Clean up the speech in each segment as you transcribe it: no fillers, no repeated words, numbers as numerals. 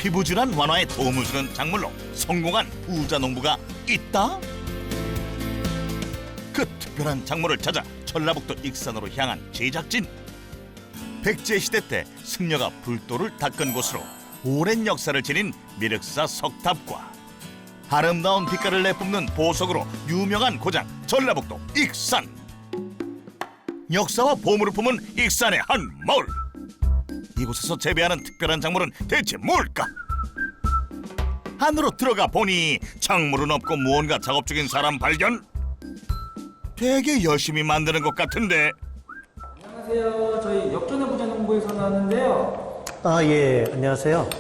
피부질환 완화에 도움을 주는 작물로 성공한 부자 농부가 있다? 그 특별한 작물을 찾아 전라북도 익산으로 향한 제작진. 백제시대 때 승려가 불도를 닦은 곳으로 오랜 역사를 지닌 미륵사 석탑과 아름다운 빛깔을 내뿜는 보석으로 유명한 고장 전라북도 익산. 역사와 보물을 품은 익산의 한 마을. 이곳에서 재배하는 특별한 작물은 대체 뭘까? 안으로 들어가 보니 작물은 없고 무언가 작업 중인 사람 발견. 되게 열심히 만드는 것 같은데. 안녕하세요. 저희 역전의 부자농부에서 나왔는데요. 예, 안녕하세요.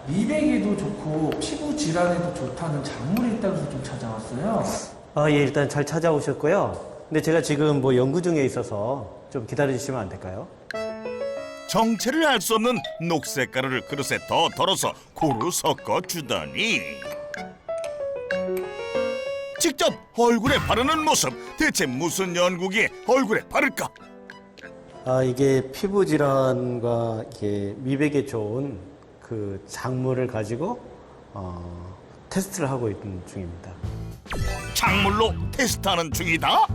미백에도 좋고 피부 질환에도 좋다는 작물이 있다고 해서 좀 찾아왔어요. 예, 일단 잘 찾아오셨고요. 근데 제가 지금 연구 중에 있어서 좀 기다려주시면 안 될까요? 정체를 알 수 없는 녹색 가루를 그릇에 더 덜어서 고루 섞어 주더니 직접 얼굴에 바르는 모습. 대체 무슨 연구기에 얼굴에 바를까? 이게 피부 질환과 이게 미백에 좋은 그 작물을 가지고 테스트를 하고 있는 중입니다. 작물로 테스트하는 중이다?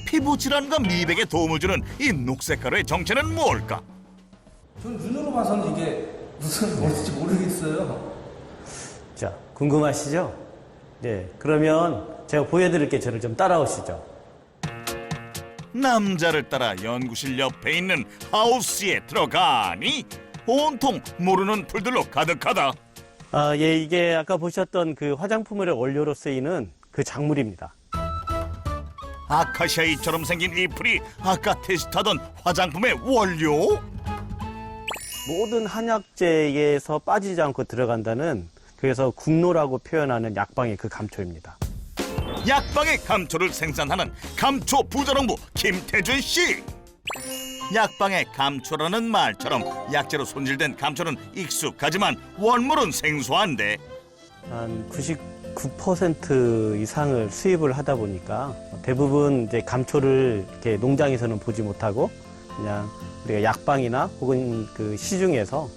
피부 질환과 미백에 도움을 주는 이 녹색 가루의 정체는 뭘까? 전 눈으로 봐서는 이게 무슨 뭔지 모르겠어요. 자, 궁금하시죠? 네, 그러면 제가 보여드릴게요. 저를 좀 따라오시죠. 남자를 따라 연구실 옆에 있는 하우스에 들어가니 온통 모르는 풀들로 가득하다. 예, 이게 아까 보셨던 그 화장품의 원료로 쓰이는 그 작물입니다. 아카시아잎처럼 생긴 이 풀이 아까 테스트하던 화장품의 원료? 모든 한약재에서 빠지지 않고 들어간다는, 그래서 국노라고 표현하는 약방의 그 감초입니다. 약방의 감초를 생산하는 감초 부자농부 김태준 씨. 약방의 감초라는 말처럼 약재로 손질된 감초는 익숙하지만 원물은 생소한데 한 99% 이상을 수입을 하다 보니까 대부분 이제 감초를 이렇게 농장에서는 보지 못하고 그냥 우리가 약방이나 혹은 그 시중에서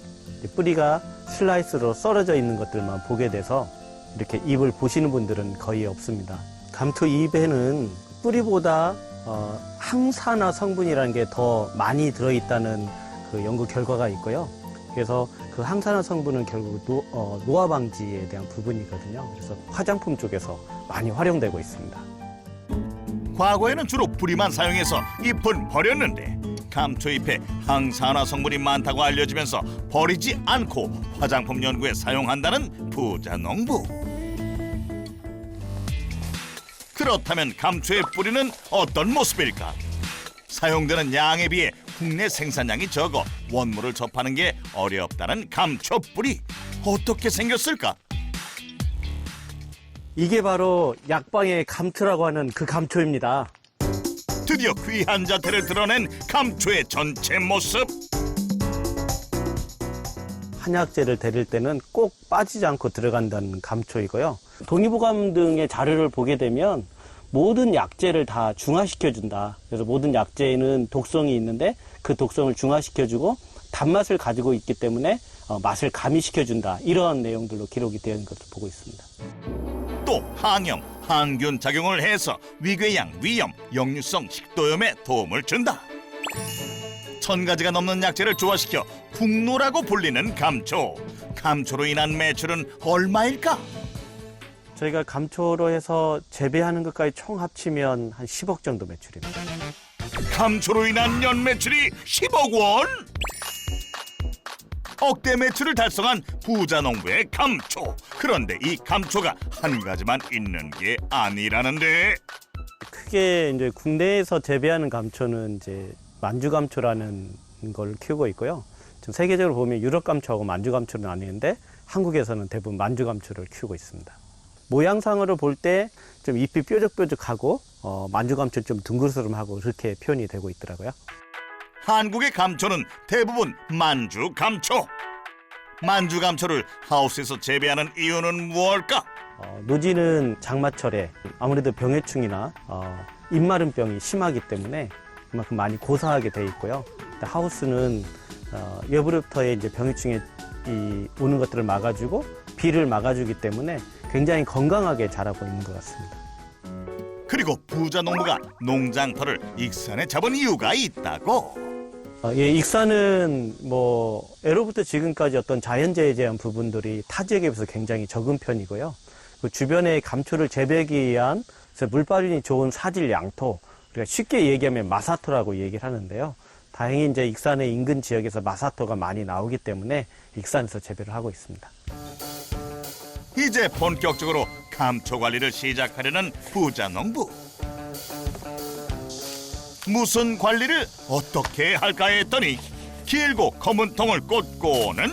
뿌리가 슬라이스로 썰어져 있는 것들만 보게 돼서 이렇게 잎을 보시는 분들은 거의 없습니다. 감초 잎에는 뿌리보다 항산화 성분이라는 게 더 많이 들어있다는 그 연구 결과가 있고요. 그래서 그 항산화 성분은 결국 노화 방지에 대한 부분이거든요. 그래서 화장품 쪽에서 많이 활용되고 있습니다. 과거에는 주로 뿌리만 사용해서 잎은 버렸는데 감초잎에 항산화 성분이 많다고 알려지면서 버리지 않고 화장품 연구에 사용한다는 부자농부. 그렇다면 감초의 뿌리는 어떤 모습일까? 사용되는 양에 비해 국내 생산량이 적어 원물을 접하는 게 어렵다는 감초 뿌리. 어떻게 생겼을까? 이게 바로 약방의 감초라고 하는 그 감초입니다. 드디어 귀한 자태를 드러낸 감초의 전체 모습. 한약재를 데릴 때는 꼭 빠지지 않고 들어간다는 감초이고요. 동의보감 등의 자료를 보게 되면 모든 약재를 다 중화시켜준다. 그래서 모든 약재에는 독성이 있는데 그 독성을 중화시켜주고 단맛을 가지고 있기 때문에 맛을 가미시켜준다. 이러한 내용들로 기록이 되어 있는 것을 보고 있습니다. 또 항염, 항균 작용을 해서 위궤양, 위염, 역류성 식도염에 도움을 준다. 1000가지가 넘는 약재를 조화시켜 국노라고 불리는 감초. 감초로 인한 매출은 얼마일까? 저희가 감초로 해서 재배하는 것까지 총 합치면 한 10억 정도 매출입니다. 감초로 인한 연 매출이 10억 원? 억대 매출을 달성한 부자 농부의 감초. 그런데 이 감초가 한 가지만 있는 게 아니라는데. 크게 이제 국내에서 재배하는 감초는 이제 만주감초라는 걸 키우고 있고요. 좀 세계적으로 보면 유럽 감초하고 만주 감초는 나뉘는데 한국에서는 대부분 만주 감초를 키우고 있습니다. 모양상으로 볼 때 좀 잎이 뾰족뾰족하고 만주 감초는 좀 둥그스름하고 그렇게 표현이 되고 있더라고요. 한국의 감초는 대부분 만주 감초. 만주 감초를 하우스에서 재배하는 이유는 무엇일까? 노지는 장마철에 아무래도 병해충이나 잎마름병이 심하기 때문에 그만큼 많이 고사하게 돼 있고요. 하우스는 여부부터의 이제 병해충의 오는 것들을 막아주고 비를 막아주기 때문에 굉장히 건강하게 자라고 있는 것 같습니다. 그리고 부자 농부가 농장터를 익산에 잡은 이유가 있다고. 예, 익산은 뭐 예로부터 지금까지 어떤 자연재해에 대한 부분들이 타 지역에 비해서 굉장히 적은 편이고요. 그 주변의 감초를 재배하기 위한 물빨이 좋은 사질 양토, 우리가 쉽게 얘기하면 마사토라고 얘기를 하는데요. 다행히 이제 익산의 인근 지역에서 마사토가 많이 나오기 때문에 익산에서 재배를 하고 있습니다. 이제 본격적으로 감초 관리를 시작하려는 부자 농부. 무슨 관리를 어떻게 할까 했더니 길고 검은 통을 꽂고는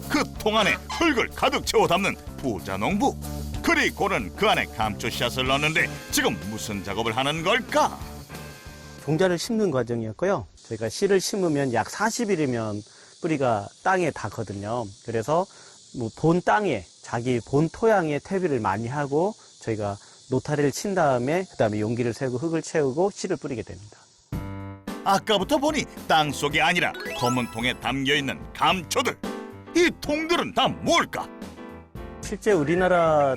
그 통 안에 흙을 가득 채워 담는 부자 농부. 그리고는 그 안에 감초 씨앗을 넣는데 지금 무슨 작업을 하는 걸까? 종자를 심는 과정이었고요. 저희가 씨를 심으면 약 40일이면 뿌리가 땅에 닿거든요. 그래서 뭐 본 땅에 자기 본 토양에 퇴비를 많이 하고 저희가 노타리를 친 다음에 그다음에 용기를 세우고 흙을 채우고 씨를 뿌리게 됩니다. 아까부터 보니 땅 속이 아니라 검은 통에 담겨있는 감초들. 이 통들은 다 뭘까? 실제 우리나라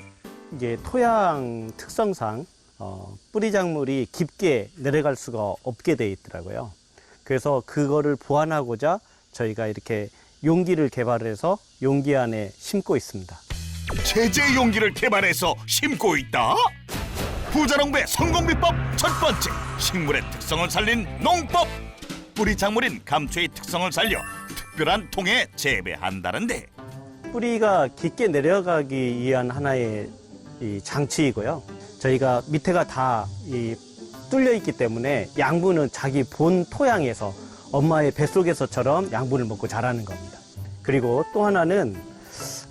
이제 토양 특성상 뿌리 작물이 깊게 내려갈 수가 없게 돼 있더라고요. 그래서 그거를 보완하고자 저희가 이렇게 용기를 개발해서 용기 안에 심고 있습니다. 제재 용기를 개발해서 심고 있다? 부자농부의 성공 비법 첫 번째, 식물의 특성을 살린 농법. 뿌리 작물인 감초의 특성을 살려 특별한 통에 재배한다는데 뿌리가 깊게 내려가기 위한 하나의 이 장치이고요. 저희가 밑에가 다 뚫려 있기 때문에 양분은 자기 본 토양에서 엄마의 뱃속에서처럼 양분을 먹고 자라는 겁니다. 그리고 또 하나는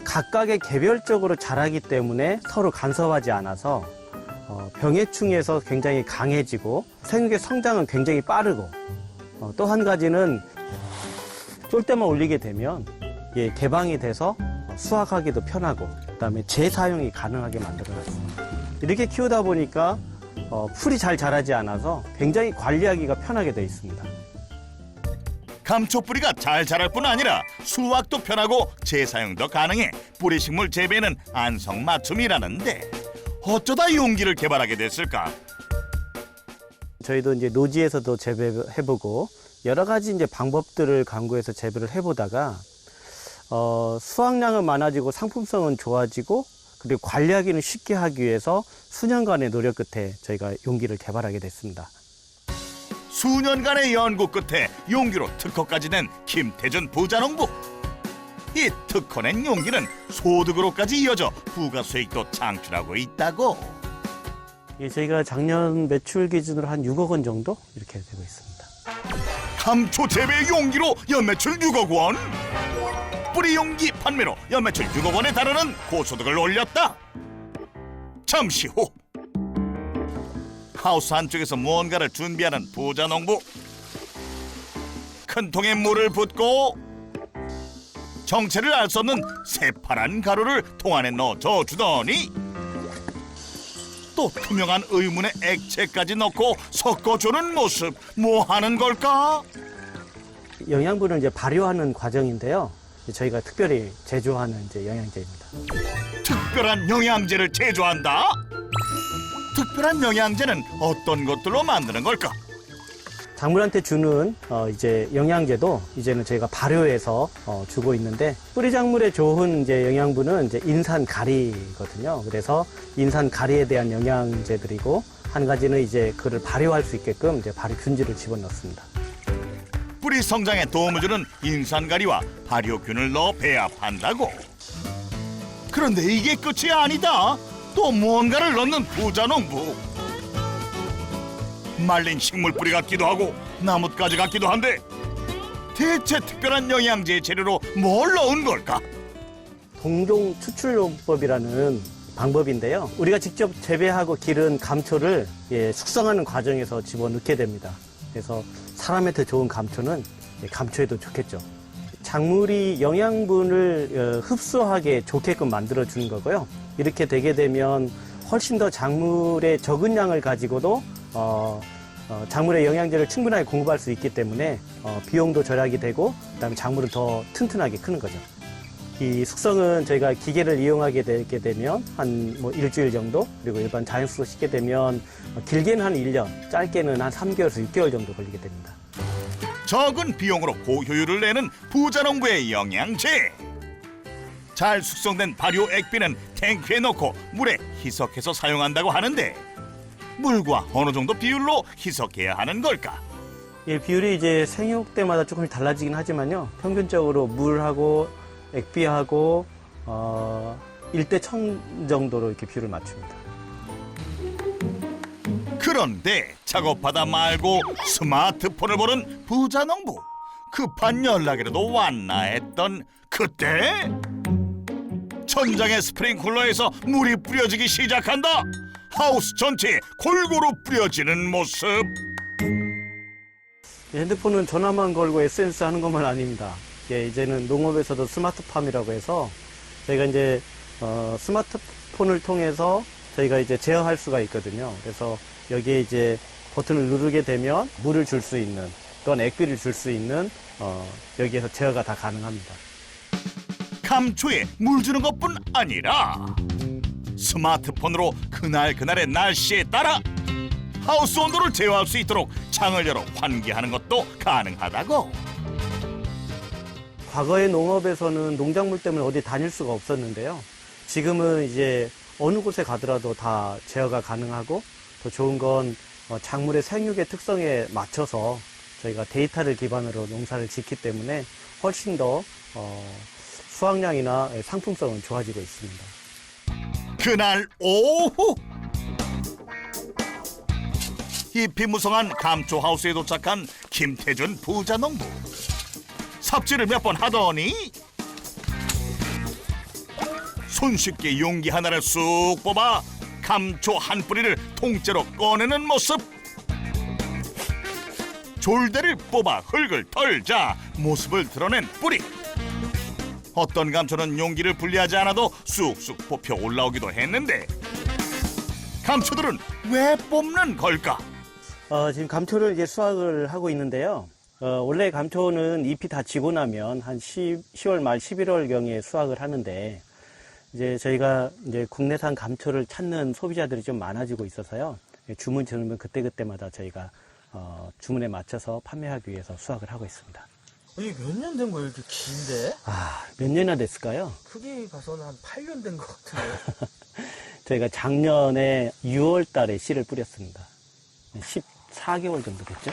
각각의 개별적으로 자라기 때문에 서로 간섭하지 않아서 병해충에서 굉장히 강해지고 생육의 성장은 굉장히 빠르고 또 한 가지는 쫄대만 올리게 되면 개방이 돼서 수확하기도 편하고 그다음에 재사용이 가능하게 만들어놨습니다. 이렇게 키우다 보니까 풀이 잘 자라지 않아서 굉장히 관리하기가 편하게 되어 있습니다. 감초 뿌리가 잘 자랄 뿐 아니라 수확도 편하고 재사용도 가능해 뿌리식물 재배는 안성맞춤이라는데 어쩌다 용기를 개발하게 됐을까? 저희도 이제 노지에서도 재배해보고 여러 가지 이제 방법들을 강구해서 재배를 해보다가 수확량은 많아지고 상품성은 좋아지고 그리고 관리하기는 쉽게 하기 위해서 수년간의 노력 끝에 저희가 용기를 개발하게 됐습니다. 수년간의 연구 끝에 용기로 특허까지 낸 김태준 부자농부. 이 특허낸 용기는 소득으로까지 이어져 부가 수익도 창출하고 있다고. 저희가 작년 매출 기준으로 한 6억 원 정도 이렇게 되고 있습니다. 감초 재배 용기로 연매출 6억 원. 뿌리 용기 판매로 연매출 6억 원에 달하는 고소득을 올렸다. 잠시 후 하우스 안쪽에서 무언가를 준비하는 부자농부. 큰 통에 물을 붓고 정체를 알 수 없는 새파란 가루를 통 안에 넣어 저어주더니 또 투명한 의문의 액체까지 넣고 섞어주는 모습. 뭐 하는 걸까? 영양분을 이제 발효하는 과정인데요. 저희가 특별히 제조하는 이제 영양제입니다. 특별한 영양제를 제조한다? 특별한 영양제는 어떤 것들로 만드는 걸까? 작물한테 주는 이제 영양제도 이제는 저희가 발효해서 주고 있는데 뿌리 작물에 좋은 이제 영양분은 이제 인산 가리거든요. 그래서 인산 가리에 대한 영양제들이고 한 가지는 이제 그를 발효할 수 있게끔 이제 발효 균질을 집어넣습니다. 뿌리 성장에 도움을 주는 인산가리와 발효균을 넣어 배합한다고. 그런데 이게 끝이 아니다. 또 무언가를 넣는 부자농부. 말린 식물 뿌리 같기도 하고 나뭇가지 같기도 한데 대체 특별한 영양제 재료로 뭘 넣은 걸까? 동종 추출용법이라는 방법인데요. 우리가 직접 재배하고 기른 감초를 숙성하는 과정에서 집어넣게 됩니다. 그래서 사람한테 좋은 감초는 감초에도 좋겠죠. 작물이 영양분을 흡수하게 좋게끔 만들어주는 거고요. 이렇게 되게 되면 훨씬 더 작물의 적은 양을 가지고도 작물의 영양제를 충분하게 공급할 수 있기 때문에 비용도 절약이 되고 그다음에 작물은 더 튼튼하게 크는 거죠. 이 숙성은 저희가 기계를 이용하게 되게 되면 한 뭐 일주일 정도, 그리고 일반 자연수로 씻게 되면 길게는 한 1년, 짧게는 한 3개월에서 6개월 정도 걸리게 됩니다. 적은 비용으로 고효율을 내는 부자농부의 영양제. 잘 숙성된 발효 액비는 탱크에 넣고 물에 희석해서 사용한다고 하는데 물과 어느 정도 비율로 희석해야 하는 걸까? 이 비율이 이제 생육 때마다 조금씩 달라지긴 하지만요. 평균적으로 물하고 액비하고 1대 1000 정도로 이렇게 비율을 맞춥니다. 그런데 작업하다 말고 스마트폰을 보는 부자농부. 급한 연락이라도 왔나 했던 그때 천장의 스프링클러에서 물이 뿌려지기 시작한다. 하우스 전체에 골고루 뿌려지는 모습. 핸드폰은 전화만 걸고 SNS 하는 것만 아닙니다. 이제는 농업에서도 스마트팜이라고 해서 저희가 이제 스마트폰을 통해서 저희가 이제 제어할 수가 있거든요. 그래서 여기에 이제 버튼을 누르게 되면 물을 줄 수 있는 또는 액비를 줄 수 있는 여기에서 제어가 다 가능합니다. 감초에 물 주는 것뿐 아니라 스마트폰으로 그날그날의 날씨에 따라 하우스 온도를 제어할 수 있도록 창을 열어 환기하는 것도 가능하다고. 과거의 농업에서는 농작물 때문에 어디 다닐 수가 없었는데요. 지금은 이제 어느 곳에 가더라도 다 제어가 가능하고 더 좋은 건 작물의 생육의 특성에 맞춰서 저희가 데이터를 기반으로 농사를 짓기 때문에 훨씬 더 수확량이나 상품성은 좋아지고 있습니다. 그날 오후 잎이 무성한 감초 하우스에 도착한 김태준 부자농부. 삽질을 몇 번 하더니 손쉽게 용기 하나를 쑥 뽑아 감초 한 뿌리를 통째로 꺼내는 모습. 졸대를 뽑아 흙을 털자 모습을 드러낸 뿌리. 어떤 감초는 용기를 분리하지 않아도 쑥쑥 뽑혀 올라오기도 했는데 감초들은 왜 뽑는 걸까? 지금 감초를 이제 수확을 하고 있는데요. 원래 감초는 잎이 다 지고 나면 한 10월 말 11월경에 수확을 하는데 이제 저희가 이제 국내산 감초를 찾는 소비자들이 좀 많아지고 있어서요. 주문 들으면 그때그때마다 저희가 주문에 맞춰서 판매하기 위해서 수확을 하고 있습니다. 이게 몇 년 된 거예요? 이렇게 긴데? 몇 년이나 됐을까요? 크게 봐서는 한 8년 된 것 같은데. 저희가 작년에 6월 달에 씨를 뿌렸습니다. 14개월 정도 됐죠.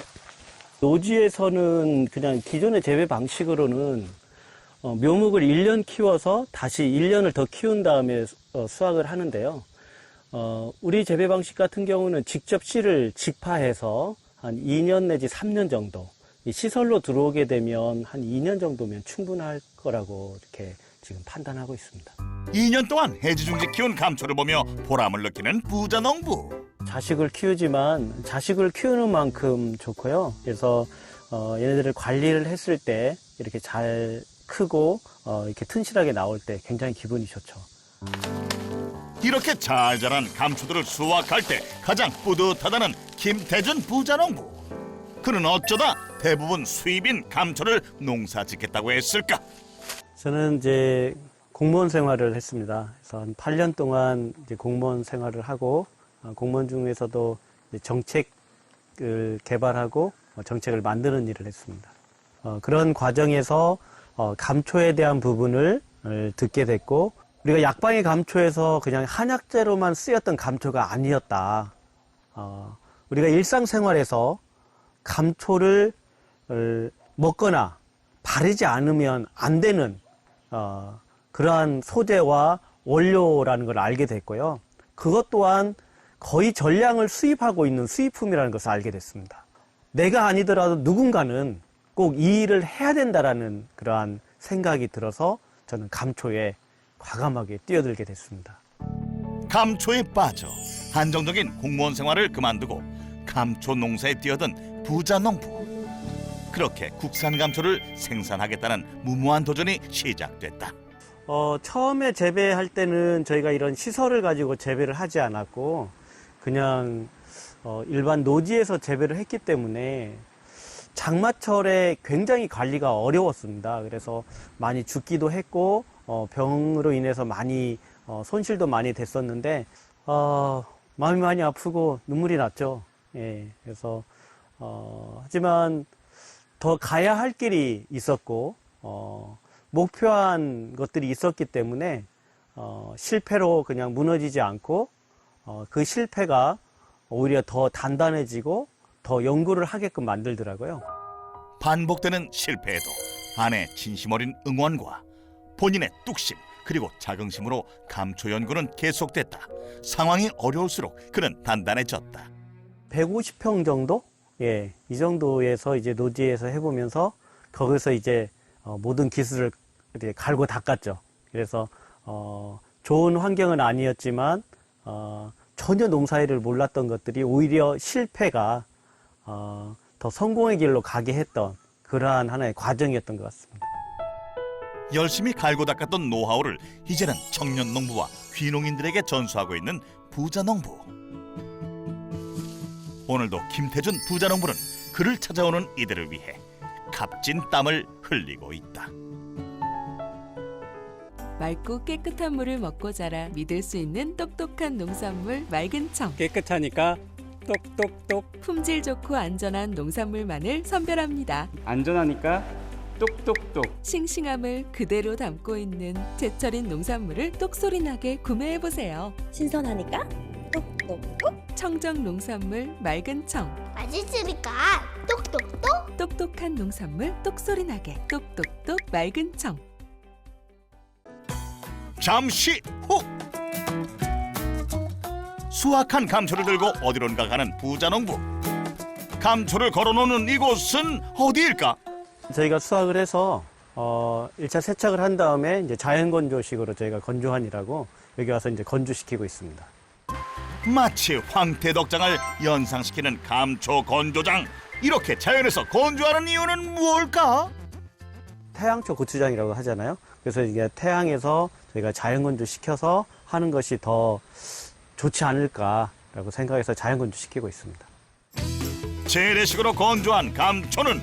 노지에서는 그냥 기존의 재배 방식으로는 묘목을 1년 키워서 다시 1년을 더 키운 다음에 수확을 하는데요. 우리 재배 방식 같은 경우는 직접 씨를 직파해서 한 2년 내지 3년 정도, 이 시설로 들어오게 되면 한 2년 정도면 충분할 거라고 이렇게 지금 판단하고 있습니다. 2년 동안 해지중지 키운 감초를 보며 보람을 느끼는 부자농부. 자식을 키우지만 자식을 키우는 만큼 좋고요. 그래서 얘네들을 관리를 했을 때 이렇게 잘 크고 이렇게 튼실하게 나올 때 굉장히 기분이 좋죠. 이렇게 잘 자란 감초들을 수확할 때 가장 뿌듯하다는 김태준 부자농부. 그는 어쩌다 대부분 수입인 감초를 농사짓겠다고 했을까? 저는 이제 공무원 생활을 했습니다. 그래서 한 8년 동안 이제 공무원 생활을 하고 공무원 중에서도 이제 정책을 개발하고 정책을 만드는 일을 했습니다. 그런 과정에서 감초에 대한 부분을 듣게 됐고 우리가 약방의 감초에서 그냥 한약재로만 쓰였던 감초가 아니었다. 우리가 일상생활에서 감초를 먹거나 바르지 않으면 안 되는 그러한 소재와 원료라는 걸 알게 됐고요. 그것 또한 거의 전량을 수입하고 있는 수입품이라는 것을 알게 됐습니다. 내가 아니더라도 누군가는 꼭 이 일을 해야 된다라는 그러한 생각이 들어서 저는 감초에 과감하게 뛰어들게 됐습니다. 감초에 빠져 한정적인 공무원 생활을 그만두고 감초 농사에 뛰어든 부자농부. 그렇게 국산 감초를 생산하겠다는 무모한 도전이 시작됐다. 처음에 재배할 때는 저희가 이런 시설을 가지고 재배를 하지 않았고 그냥 일반 노지에서 재배를 했기 때문에 장마철에 굉장히 관리가 어려웠습니다. 그래서 많이 죽기도 했고 병으로 인해서 많이 손실도 많이 됐었는데 마음이 많이 아프고 눈물이 났죠. 예, 그래서 하지만 더 가야 할 길이 있었고 목표한 것들이 있었기 때문에 실패로 그냥 무너지지 않고 그 실패가 오히려 더 단단해지고 더 연구를 하게끔 만들더라고요. 반복되는 실패에도 아내 진심 어린 응원과 본인의 뚝심 그리고 자긍심으로 감초 연구는 계속됐다. 상황이 어려울수록 그는 단단해졌다. 150평 정도? 예, 이 정도에서 이제 노지에서 해보면서 거기서 이제 모든 기술을 이렇게 갈고 닦았죠. 그래서 좋은 환경은 아니었지만 전혀 농사일을 몰랐던 것들이 오히려 실패가 더 성공의 길로 가게 했던 그러한 하나의 과정이었던 것 같습니다. 열심히 갈고 닦았던 노하우를 이제는 청년 농부와 귀농인들에게 전수하고 있는 부자농부. 오늘도 김태준 부자농부는 그를 찾아오는 이들을 위해 값진 땀을 흘리고 있다. 맑고 깨끗한 물을 먹고 자라 믿을 수 있는 똑똑한 농산물 맑은 청. 깨끗하니까 똑똑똑. 품질 좋고 안전한 농산물만을 선별합니다. 안전하니까 똑똑똑. 싱싱함을 그대로 담고 있는 제철인 농산물을 똑소리나게 구매해보세요. 신선하니까 똑똑똑. 청정 농산물 맑은 청. 맛있으니까 똑똑똑. 똑똑한 농산물 똑소리나게 똑똑똑 맑은 청. 잠시 후 수확한 감초를 들고 어디론가 가는 부자농부. 감초를 걸어놓는 이곳은 어디일까? 저희가 수확을 해서 1차 세척을 한 다음에 이제 자연 건조식으로 저희가 건조한이라고 여기 와서 이제 건조시키고 있습니다. 마치 황태덕장을 연상시키는 감초 건조장. 이렇게 자연에서 건조하는 이유는 무엇일까? 태양초 고추장이라고 하잖아요. 그래서 이게 태양에서 저희가 자연 건조시켜서 하는 것이 더 좋지 않을까라고 생각해서 자연 건조시키고 있습니다. 재래식으로 건조한 감초는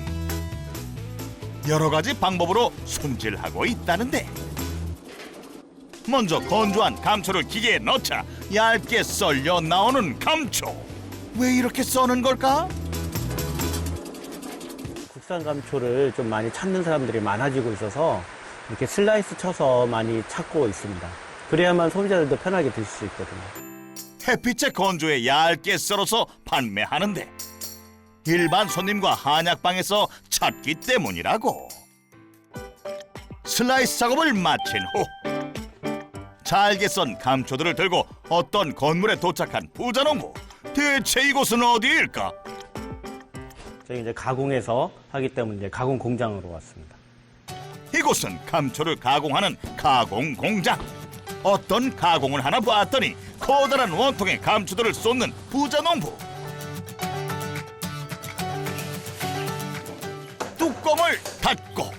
여러 가지 방법으로 손질하고 있다는데, 먼저 건조한 감초를 기계에 넣자 얇게 썰려 나오는 감초. 왜 이렇게 써는 걸까? 국산 감초를 좀 많이 찾는 사람들이 많아지고 있어서 이렇게 슬라이스 쳐서 많이 찾고 있습니다. 그래야만 소비자들도 편하게 드실 수 있거든요. 햇빛에 건조해 얇게 썰어서 판매하는데 일반 손님과 한약방에서 찾기 때문이라고. 슬라이스 작업을 마친 후 잘게 썬 감초들을 들고 어떤 건물에 도착한 부자농부. 대체 이곳은 어디일까? 저희 이제 가공해서 하기 때문에 이제 가공 공장으로 왔습니다. 이곳은 감초를 가공하는 가공 공장. 어떤 가공을 하나 봤더니 커다란 원통에 감초들을 쏟는 부자농부. 뚜껑을 닫고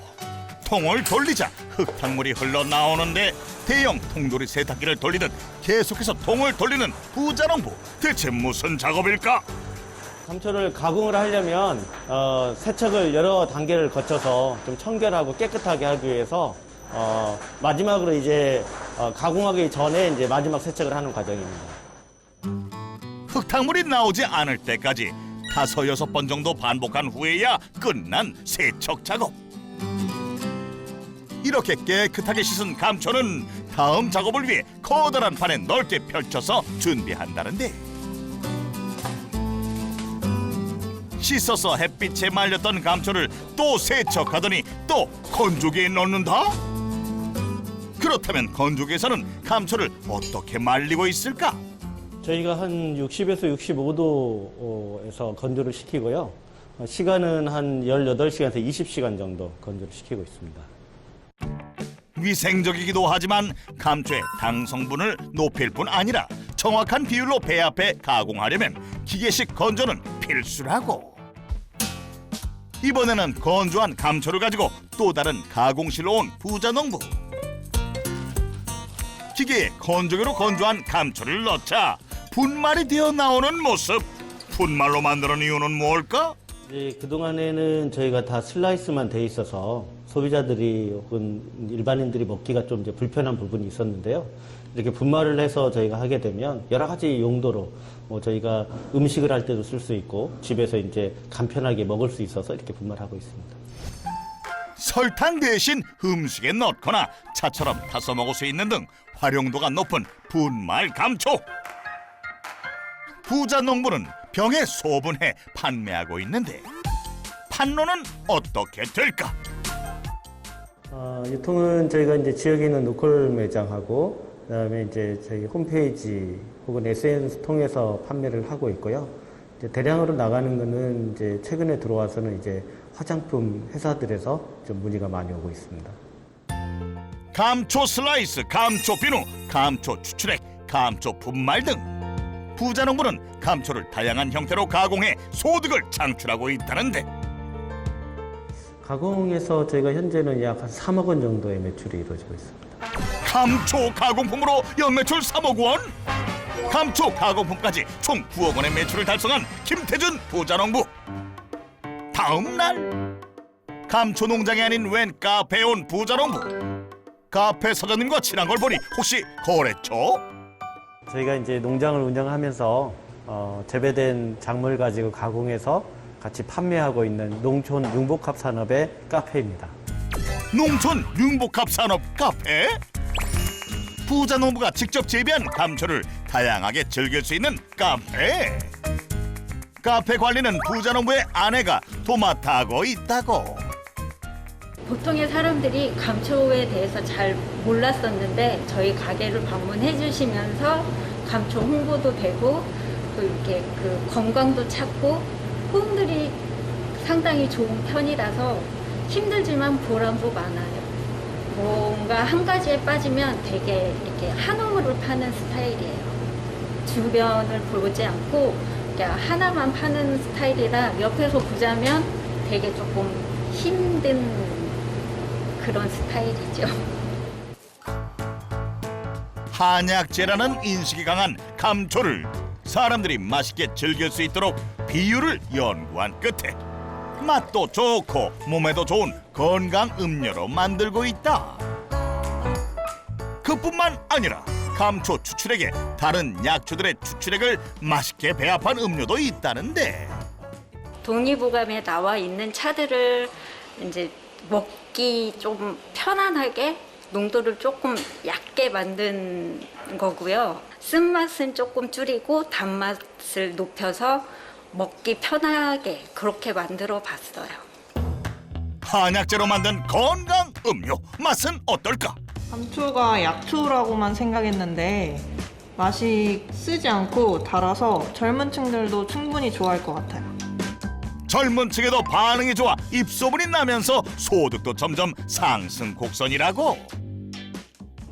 통을 돌리자 흙탕물이 흘러나오는데 대형 통조리 세탁기를 돌리듯 계속해서 통을 돌리는 부자농부. 대체 무슨 작업일까? 감초를 가공을 하려면 세척을 여러 단계를 거쳐서 좀 청결하고 깨끗하게 하기 위해서 마지막으로 이제 가공하기 전에 이제 마지막 세척을 하는 과정입니다. 흙탕물이 나오지 않을 때까지 5-6번 정도 반복한 후에야 끝난 세척 작업. 이렇게 깨끗하게 씻은 감초는 다음 작업을 위해 커다란 판에 넓게 펼쳐서 준비한다는데, 씻어서 햇빛에 말렸던 감초를 또 세척하더니 또 건조기에 넣는다? 그렇다면 건조기에서는 감초를 어떻게 말리고 있을까? 저희가 한 60에서 65도에서 건조를 시키고요. 시간은 한 18시간에서 20시간 정도 건조를 시키고 있습니다. 위생적이기도 하지만 감초의 당 성분을 높일 뿐 아니라 정확한 비율로 배합해 가공하려면 기계식 건조는 필수라고. 이번에는 건조한 감초를 가지고 또 다른 가공실로 온 부자농부. 기계에 건조기로 건조한 감초를 넣자 분말이 되어 나오는 모습. 분말로 만드는 이유는 뭘까? 그동안에는 저희가 다 슬라이스만 돼 있어서 소비자들이 혹은 일반인들이 먹기가 좀 이제 불편한 부분이 있었는데요. 이렇게 분말을 해서 저희가 하게 되면 여러 가지 용도로 저희가 음식을 할 때도 쓸 수 있고 집에서 이제 간편하게 먹을 수 있어서 이렇게 분말하고 있습니다. 설탕 대신 음식에 넣거나 차처럼 타서 먹을 수 있는 등 활용도가 높은 분말 감초. 부자 농부는 병에 소분해 판매하고 있는데 판로는 어떻게 될까? 유통은 저희가 이제 지역에 있는 로컬 매장하고 그다음에 이제 저희 홈페이지 혹은 SNS 통해서 판매를 하고 있고요. 이제 대량으로 나가는 거는 이제 최근에 들어와서는 이제 화장품 회사들에서 좀 문의가 많이 오고 있습니다. 감초 슬라이스, 감초 비누, 감초 추출액, 감초 분말 등 부자 농부는 감초를 다양한 형태로 가공해 소득을 창출하고 있다는데 가공에서 저희가 현재는 약 한 3억 원 정도의 매출이 이루어지고 있습니다. 감초 가공품으로 연매출 3억 원? 감초 가공품까지 총 9억 원의 매출을 달성한 김태준 부자 농부. 다음 날 감초 농장이 아닌 웬 카페에 온 부자 농부. 카페 사장님과 친한 걸 보니 혹시 거래처? 저희가 이제 농장을 운영하면서 재배된 작물 가지고 가공해서 같이 판매하고 있는 농촌 융복합 산업의 카페입니다. 농촌 융복합 산업 카페? 부자 농부가 직접 재배한 감초를 다양하게 즐길 수 있는 카페. 카페 관리는 부자 농부의 아내가 도맡아하고 있다고. 보통의 사람들이 감초에 대해서 잘 몰랐었는데 저희 가게를 방문해 주시면서 감초 홍보도 되고 또 이렇게 그 건강도 찾고 호응들이 상당히 좋은 편이라서 힘들지만 보람도 많아요. 뭔가 한 가지에 빠지면 되게 이렇게 한 우물을 파는 스타일이에요. 주변을 보지 않고 그냥 하나만 파는 스타일이라 옆에서 보자면 되게 조금 힘든 그런 스타일이죠. 한약재라는 인식이 강한 감초를 사람들이 맛있게 즐길 수 있도록 비율을 연구한 끝에 맛도 좋고 몸에도 좋은 건강 음료로 만들고 있다. 그뿐만 아니라 감초 추출액에 다른 약초들의 추출액을 맛있게 배합한 음료도 있다는데 독립보감에 나와 있는 차들을 이제 먹기 좀 편안하게 농도를 조금 얕게 만든 거고요. 쓴맛은 조금 줄이고 단맛을 높여서 먹기 편하게 그렇게 만들어 봤어요. 한약재로 만든 건강 음료 맛은 어떨까? 감초가 약초라고만 생각했는데 맛이 쓰지 않고 달아서 젊은 층들도 충분히 좋아할 것 같아요. 젊은 층에도 반응이 좋아 입소문이 나면서 소득도 점점 상승 곡선이라고.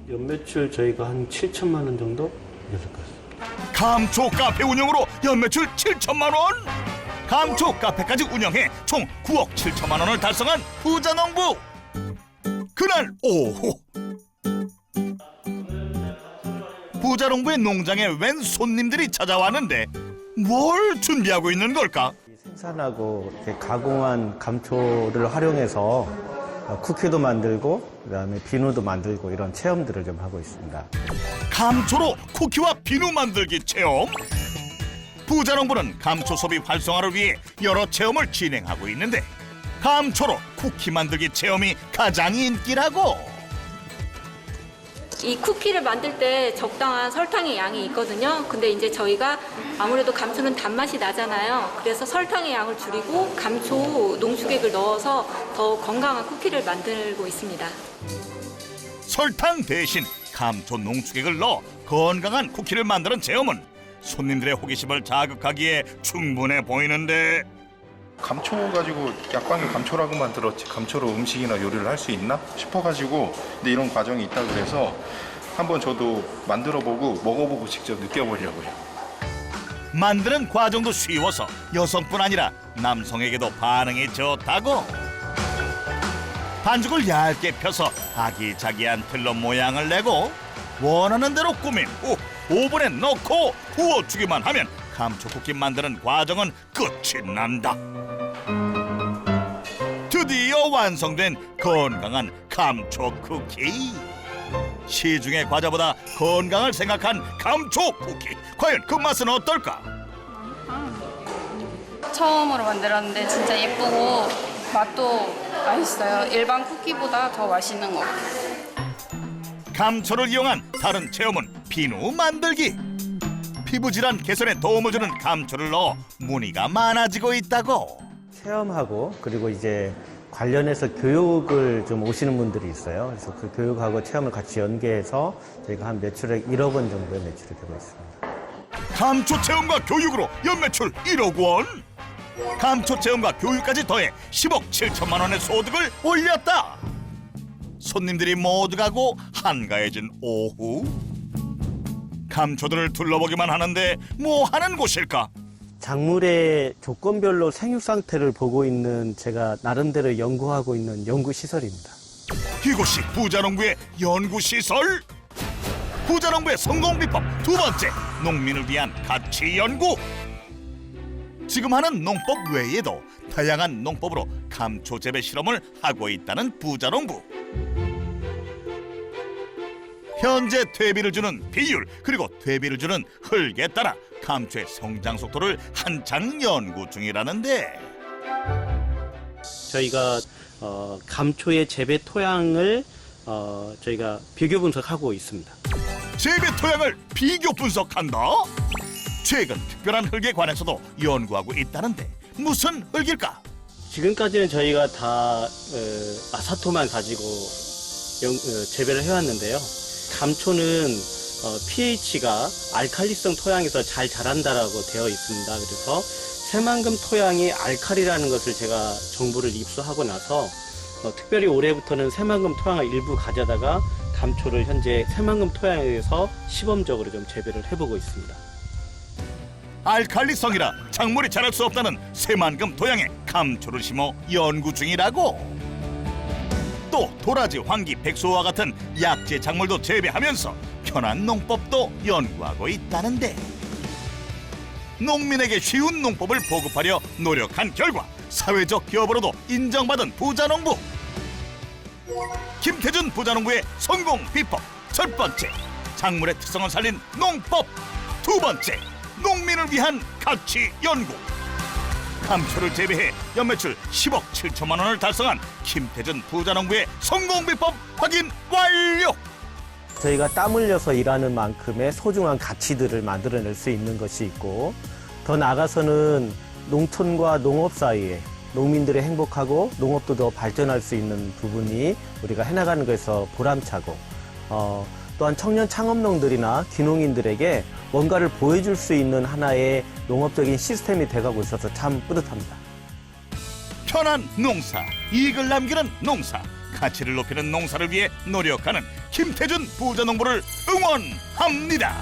연매출 저희가 한 7천만 원 정도 됐을 것 같습니다. 감초 카페 운영으로 연매출 7천만 원? 감초 카페까지 운영해 총 9억 7천만 원을 달성한 부자 농부. 그날 오후 부자 농부의 농장에 웬 손님들이 찾아왔는데 뭘 준비하고 있는 걸까? 생산하고 이렇게 가공한 감초를 활용해서 쿠키도 만들고 그다음에 비누도 만들고 이런 체험들을 좀 하고 있습니다. 감초로 쿠키와 비누 만들기 체험? 부자 농부는 감초 소비 활성화를 위해 여러 체험을 진행하고 있는데 감초로 쿠키 만들기 체험이 가장 인기라고. 이 쿠키를 만들 때 적당한 설탕의 양이 있거든요. 근데 이제 저희가 아무래도 감초는 단맛이 나잖아요. 그래서 설탕의 양을 줄이고 감초 농축액을 넣어서 더 건강한 쿠키를 만들고 있습니다. 설탕 대신 감초 농축액을 넣어 건강한 쿠키를 만드는 체험은 손님들의 호기심을 자극하기에 충분해 보이는데 감초 가지고 약방의 감초라고만 들었지 감초로 음식이나 요리를 할 수 있나 싶어가지고 근데 이런 과정이 있다 그래서 한번 저도 만들어보고 먹어보고 직접 느껴보려고요. 만드는 과정도 쉬워서 여성뿐 아니라 남성에게도 반응이 좋다고. 반죽을 얇게 펴서 아기자기한 틀로 모양을 내고 원하는 대로 꾸민 후 오븐에 넣고 구워주기만 하면 감초 쿠키 만드는 과정은 끝이 난다. 드디어 완성된 건강한 감초 쿠키. 시중의 과자보다 건강을 생각한 감초 쿠키. 과연 그 맛은 어떨까? 처음으로 만들었는데 진짜 예쁘고 맛도 맛있어요. 일반 쿠키보다 더 맛있는 것 같아요. 감초를 이용한 다른 체험은 비누 만들기. 피부 질환 개선에 도움을 주는 감초를 넣어 문의가 많아지고 있다고. 체험하고 그리고 이제 관련해서 교육을 좀 오시는 분들이 있어요. 그래서 그 교육하고 체험을 같이 연계해서 저희가 한 매출액 1억 원 정도의 매출이 되고 있습니다. 감초 체험과 교육으로 연매출 1억 원. 감초 체험과 교육까지 더해 10억 7천만 원의 소득을 올렸다. 손님들이 모두 가고 한가해진 오후. 감초들을 둘러보기만 하는데 뭐 하는 곳일까? 작물의 조건별로 생육 상태를 보고 있는 제가 나름대로 연구하고 있는 연구시설입니다. 이곳이 부자농부의 연구시설. 부자농부의 성공 비법 두 번째, 농민을 위한 가치 연구. 지금 하는 농법 외에도 다양한 농법으로 감초 재배 실험을 하고 있다는 부자농부. 현재 퇴비를 주는 비율 그리고 퇴비를 주는 흙에 따라 감초의 성장 속도를 한창 연구 중이라는데, 저희가 감초의 재배 토양을 저희가 비교 분석하고 있습니다. 재배 토양을 비교 분석한다? 최근 특별한 흙에 관해서도 연구하고 있다는데 무슨 흙일까? 지금까지는 저희가 다 아사토만 가지고 재배를 해왔는데요. 감초는 pH가 알칼리성 토양에서 잘 자란다라고 되어 있습니다. 그래서 새만금 토양이 알칼리라는 것을 제가 정보를 입수하고 나서 특별히 올해부터는 새만금 토양을 일부 가져다가 감초를 현재 새만금 토양에서 시범적으로 좀 재배를 해보고 있습니다. 알칼리성이라 작물이 자랄 수 없다는 새만금 토양에 감초를 심어 연구 중이라고. 또 도라지, 황기, 백소와 같은 약재 작물도 재배하면서 편한 농법도 연구하고 있다는데, 농민에게 쉬운 농법을 보급하려 노력한 결과 사회적 기업으로도 인정받은 부자농부. 김태준 부자농부의 성공 비법 첫 번째, 작물의 특성을 살린 농법. 두 번째, 농민을 위한 가치 연구. 감초를 재배해 연매출 10억 7천만 원을 달성한 김태준 부자농부의 성공 비법 확인 완료. 저희가 땀 흘려서 일하는 만큼의 소중한 가치들을 만들어낼 수 있는 것이 있고, 더 나아가서는 농촌과 농업 사이에 농민들이 행복하고 농업도 더 발전할 수 있는 부분이 우리가 해나가는 것에서 보람차고, 또한 청년 창업농들이나 귀농인들에게 뭔가를 보여줄 수 있는 하나의 농업적인 시스템이 돼가고 있어서 참 뿌듯합니다. 편한 농사, 이익을 남기는 농사, 가치를 높이는 농사를 위해 노력하는 김태준 부자농부를 응원합니다.